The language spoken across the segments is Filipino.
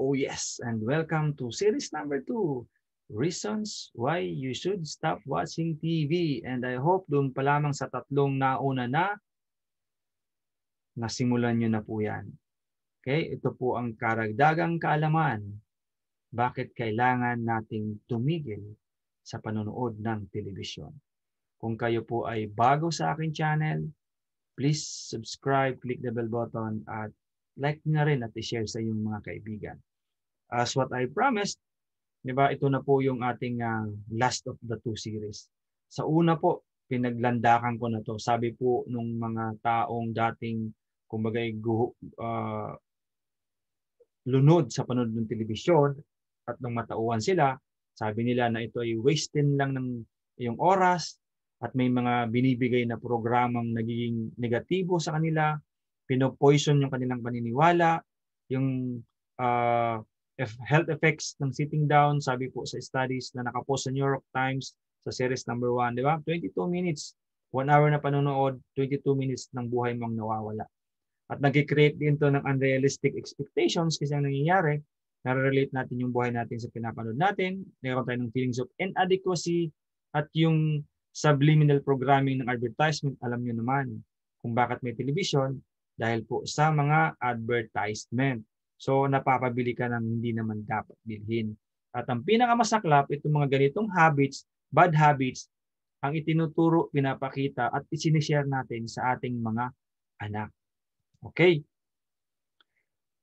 Oh yes, and welcome to series number 2, Reasons Why You Should Stop Watching TV. And I hope doon pa lamang sa tatlong nauna na, nasimulan nyo na po yan. Okay, ito po ang karagdagang kaalaman. Bakit kailangan nating tumigil sa panonood ng telebisyon? Kung kayo po ay bago sa aking channel, please subscribe, click the bell button, at like na rin at i-share sa iyong mga kaibigan. As what I promised, di ba, ito na po yung ating last of the 2 series. Sa una po, pinaglandakan ko na to. Sabi po nung mga taong dating, kumbaga, lunod sa panonood ng telebisyon at nung matauhan sila, sabi nila na ito ay wasting lang ng iyong oras at may mga binibigay na programang nagiging negatibo sa kanila, pinopoison yung kanilang paniniwala, yung health effects ng sitting down, sabi po sa studies na nakapost sa New York Times sa series number 1, di ba? 22 minutes, 1 hour na panonood, 22 minutes ng buhay mong nawawala. At nag-create din to ng unrealistic expectations kasi ang nangyayari, nare-relate natin yung buhay natin sa pinapanood natin, meron tayo ng feelings of inadequacy at yung subliminal programming ng advertisement, alam nyo naman kung bakit may television, dahil po sa mga advertisement. So, napapabili ka ng hindi naman dapat bilhin. At ang pinakamasaklap, itong mga ganitong habits, bad habits, ang itinuturo, pinapakita, at isinishare natin sa ating mga anak. Okay.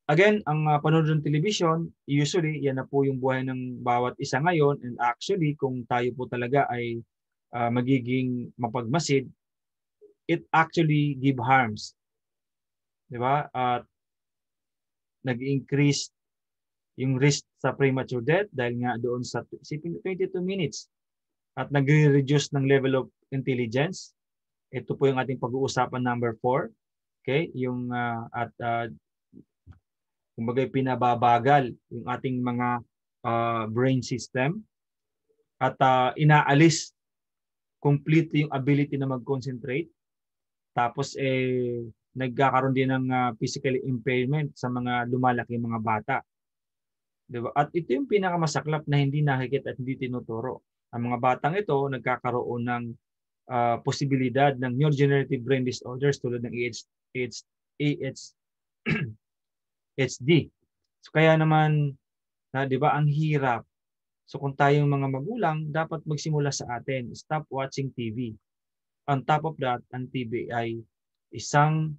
Again, ang panonood ng television, usually, yan na po yung buhay ng bawat isa ngayon. And actually, kung tayo po talaga ay magiging mapagmasid, it actually give harms. Diba? At nag-increase yung risk sa premature death dahil nga doon sa 22 minutes at nag-reduce ng level of intelligence. Ito po yung ating pag-uusapan number 4. Okay? Yung kumbaga pinababagal yung ating mga brain system at inaalis completely yung ability na mag-concentrate. Tapos nagkakaroon din ng physical impairment sa mga lumalaki mga bata. Diba? At ito yung pinakamasaklap na hindi nakikita at hindi tinuturo. Ang mga batang ito nagkakaroon ng posibilidad ng neurodegenerative brain disorders tulad ng ADHD. So kaya naman, di ba, ang hirap. So kung tayong mga magulang, dapat magsimula sa atin. Stop watching TV. On top of that, ang TV ay isang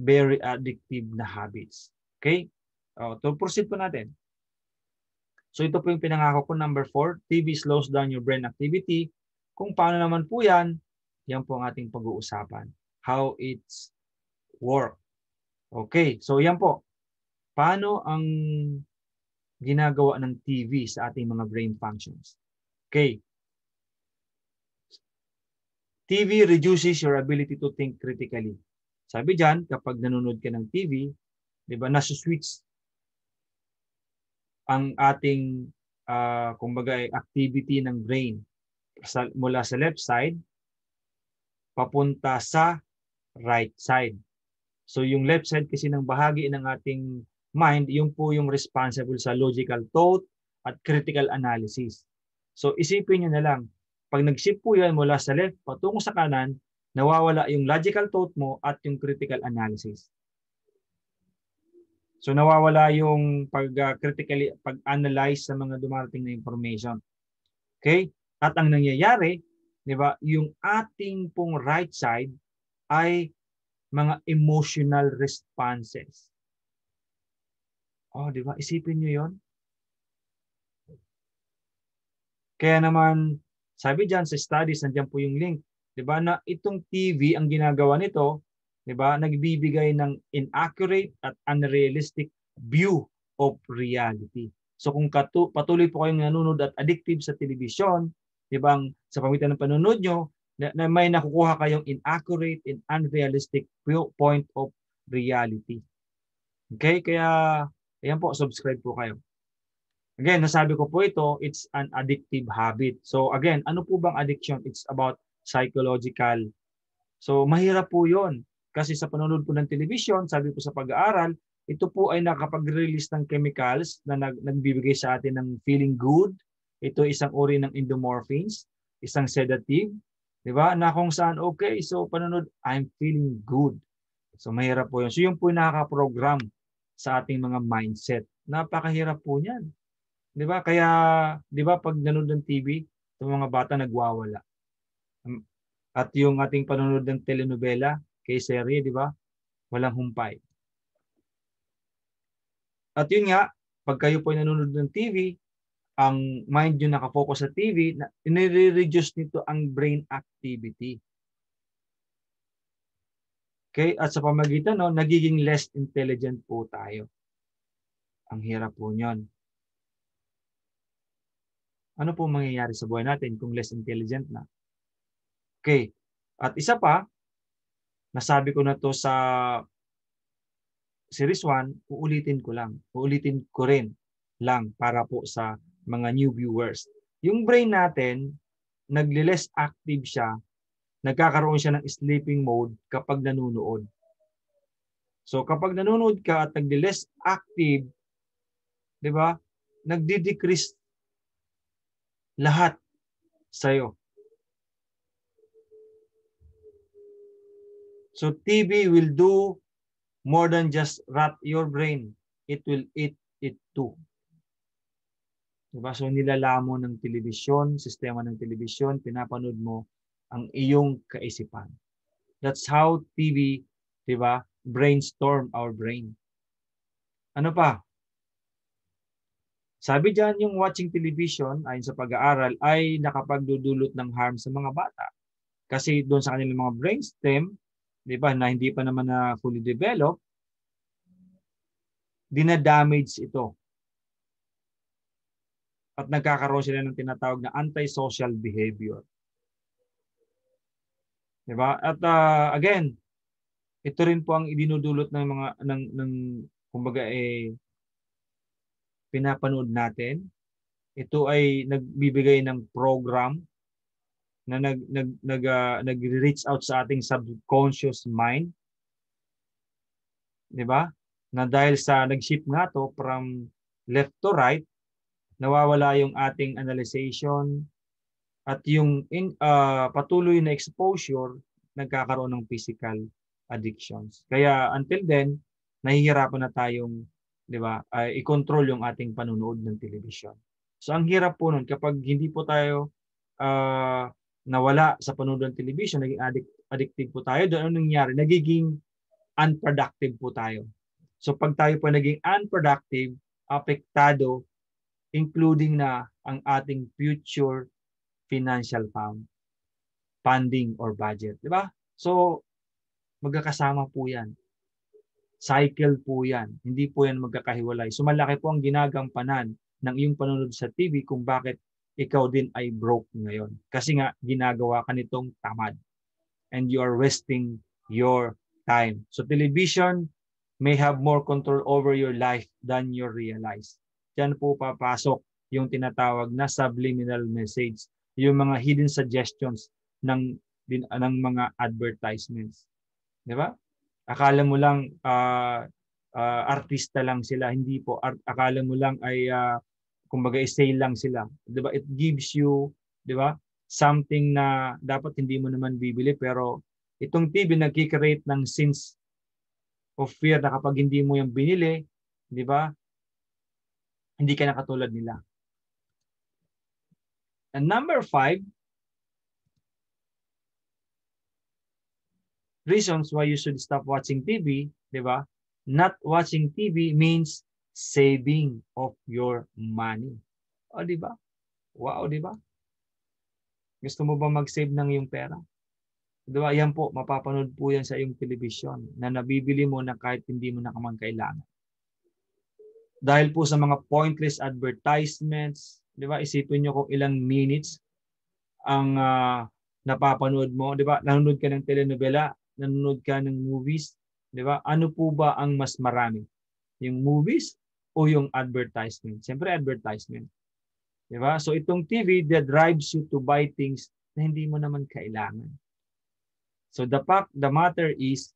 very addictive na habits. Okay? To proceed po natin. So ito po yung pinangako ko, number 4. TV slows down your brain activity. Kung paano naman po yan po ang ating pag-uusapan. How it's work. Okay, so yan po. Paano ang ginagawa ng TV sa ating mga brain functions? Okay. TV reduces your ability to think critically. Sabi dyan, kapag nanonood ka ng TV, di ba, nasuswitch ang ating kumbaga activity ng brain mula sa left side papunta sa right side. So yung left side kasi ng bahagi ng ating mind, yung po yung responsible sa logical thought at critical analysis. So isipin nyo na lang, pag nag-shift po yan mula sa left patungo sa kanan, nawawala yung logical thought mo at yung critical analysis. So nawawala yung critically pag-analyze sa mga dumarating na information. Okay? At ang nangyayari, di ba, yung ating pong right side ay mga emotional responses. Oh, di ba? Isipin nyo yon. Kaya naman, sabi dyan sa studies, nandiyan po yung link, di ba, na itong TV, ang ginagawa nito, di ba, nagbibigay ng inaccurate at unrealistic view of reality. So kung patuloy po kayong nanonood at addictive sa television, di ba, sa pamitan ng panonood nyo, na may nakukuha kayong inaccurate and unrealistic point of reality. Okay? Kaya, ayan po, subscribe po kayo. Again, nasabi ko po ito, it's an addictive habit. So again, ano po bang addiction? It's about psychological. So mahirap po yun. Kasi sa panonood po ng television, sabi po sa pag-aaral, ito po ay nakapag-release ng chemicals na nagbibigay sa atin ng feeling good. Ito isang uri ng endorphins, isang sedative, di ba? Na kung saan, okay, so panonood, I'm feeling good. So mahirap po yun. So yun po yung nakaka-program sa ating mga mindset. Napakahirap po niyan. Di ba? Kaya, di ba, pag nanood ng TV, yung mga bata nagwawala. At yung ating panonood ng telenovela, kay serye, di ba? Walang humpay. At yun nga, pag kayo po ay nanonood ng TV, ang mind nyo nakafocus sa TV, nire-reduce nito ang brain activity. Okay? At sa pamagitan, no, nagiging less intelligent po tayo. Ang hirap po nyon. Ano po mangyayari sa buhay natin kung less intelligent na? Okay. At isa pa, nasabi ko na to sa Series 1, uulitin ko lang. Uulitin ko rin lang para po sa mga new viewers. Yung brain natin, nagle-less active siya, nagkakaroon siya ng sleeping mode kapag nanunood. So kapag nanonood ka at nagle-less active, di ba, nagdi-decrease lahat sa'yo. So TV will do more than just rot your brain. It will eat it too. Diba? So nilalamon ng telebisyon, sistema ng telebisyon, pinapanood mo ang iyong kaisipan. That's how TV, diba, brainstorm our brain. Ano pa? Sabi dyan, yung watching television, ayon sa pag-aaral, ay nakapagdudulot ng harm sa mga bata. Kasi doon sa kanilang mga brainstem, diba, na hindi pa naman na fully developed, dinadamage ito. At nagkakaroon sila ng tinatawag na antisocial behavior. Diba? At again, ito rin po ang idinudulot ng mga kumbaga pinapanood natin. Ito ay nagbibigay ng program na nag-reach out sa ating subconscious mind. Diba? Na dahil sa nag-shift nga to from left to right, nawawala yung ating analyzation at yung patuloy na exposure nagkakaroon ng physical addictions. Kaya until then, nahihirapan na tayong, di ba, i-control yung ating panunood ng television. So ang hirap po nun kapag hindi po tayo nawala sa panunood ng television, naging addictive po tayo, doon anong nangyari? Nagiging unproductive po tayo. So pag tayo po naging unproductive, apektado, including na ang ating future financial funding or budget. Di ba? So, magkakasama po yan. Cycle po yan. Hindi po yan magkakahiwalay. So, malaki po ang ginagampanan ng iyong panonood sa TV kung bakit ikaw din ay broke ngayon. Kasi nga, ginagawa ka nitong tamad. And you are wasting your time. So, television may have more control over your life than you realize. Diyan po papasok yung tinatawag na subliminal message, yung mga hidden suggestions ng mga advertisements. Di ba? Akala mo lang artista lang sila, hindi po. Akala mo lang ay kumbaga sale lang sila. Di ba? It gives you, di ba, something na dapat hindi mo naman bibili, pero itong TV nagki-create ng sense of fear na kapag hindi mo yung binili, di ba? Hindi ka na katulad nila. And number 5, reasons why you should stop watching TV, di ba? Not watching TV means saving of your money. O, di ba? Wow, di ba? Gusto mo ba mag-save ng iyong pera? Di ba? Yan po, mapapanood po yan sa iyong television na nabibili mo na kahit hindi mo na naman kailangan. Dahil po sa mga pointless advertisements, di ba? Isipin nyo kung ilang minutes ang napapanood mo, di ba? Nanonood ka ng telenovela, nanonood ka ng movies, di ba? Ano po ba ang mas marami? Yung movies o yung advertisement? Siyempre advertisement. Di ba? So itong TV that drives you to buy things na hindi mo naman kailangan. So the matter is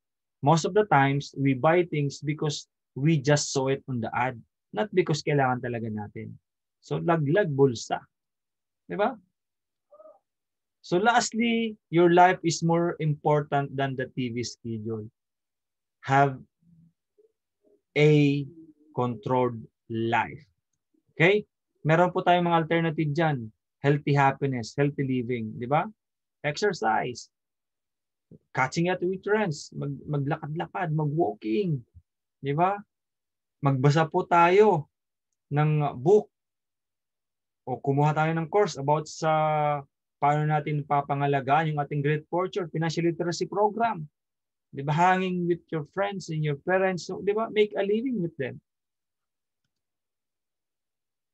Most of the times, we buy things because we just saw it on the ad, not because kailangan talaga natin. So, laglag bulsa. Di ba? So lastly, your life is more important than the TV schedule. Have a controlled life. Okay? Meron po tayong mga alternative dyan. Healthy happiness, healthy living. Di ba? Exercise. Catching up with friends. Maglakad-lakad, mag-walking. Di ba? Magbasa po tayo ng book o kumuha tayo ng course about sa paano natin papangalagaan yung ating great fortune, financial literacy program. Di ba? Hanging with your friends and your parents. So, di ba? Make a living with them.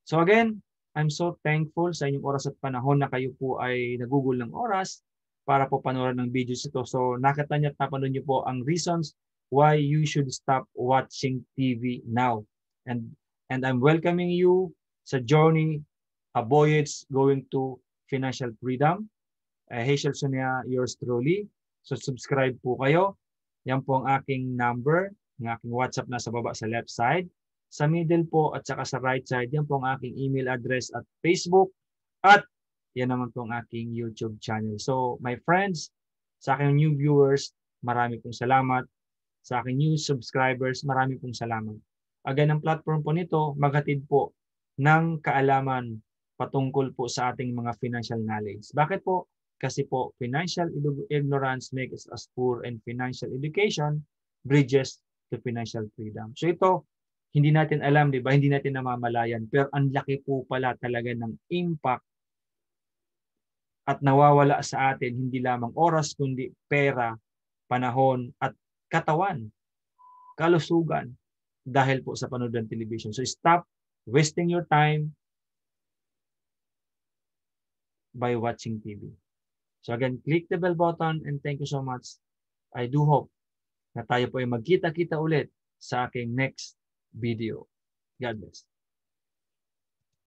So again, I'm so thankful sa inyong oras at panahon na kayo po ay nagugol ng oras para po panoorin ng videos ito. So nakita niyo at napanood niyo po ang reasons why you should stop watching TV now. And I'm welcoming you sa journey, a voyage going to financial freedom. Hazel Sonia, yours truly. So subscribe po kayo. Yan po ang aking number, ang aking WhatsApp na sa baba sa left side. Sa middle po at saka sa right side, yan po ang aking email address at Facebook. At yan naman po ang aking YouTube channel. So my friends, sa aking new viewers, marami pong salamat. Sa aking new subscribers, marami pong salamat. Again, ang platform po nito, maghatid po ng kaalaman patungkol po sa ating mga financial knowledge. Bakit po? Kasi po, financial ignorance makes us poor and financial education bridges to financial freedom. So ito, hindi natin alam, di ba? Hindi natin namamalayan. Pero ang laki po pala talaga ng impact at nawawala sa atin hindi lamang oras, kundi pera, panahon, at katawan, kalusugan dahil po sa panood ng television. So stop wasting your time by watching TV. So again, click the bell button and thank you so much. I do hope na tayo po ay magkita-kita ulit sa aking next video. God bless.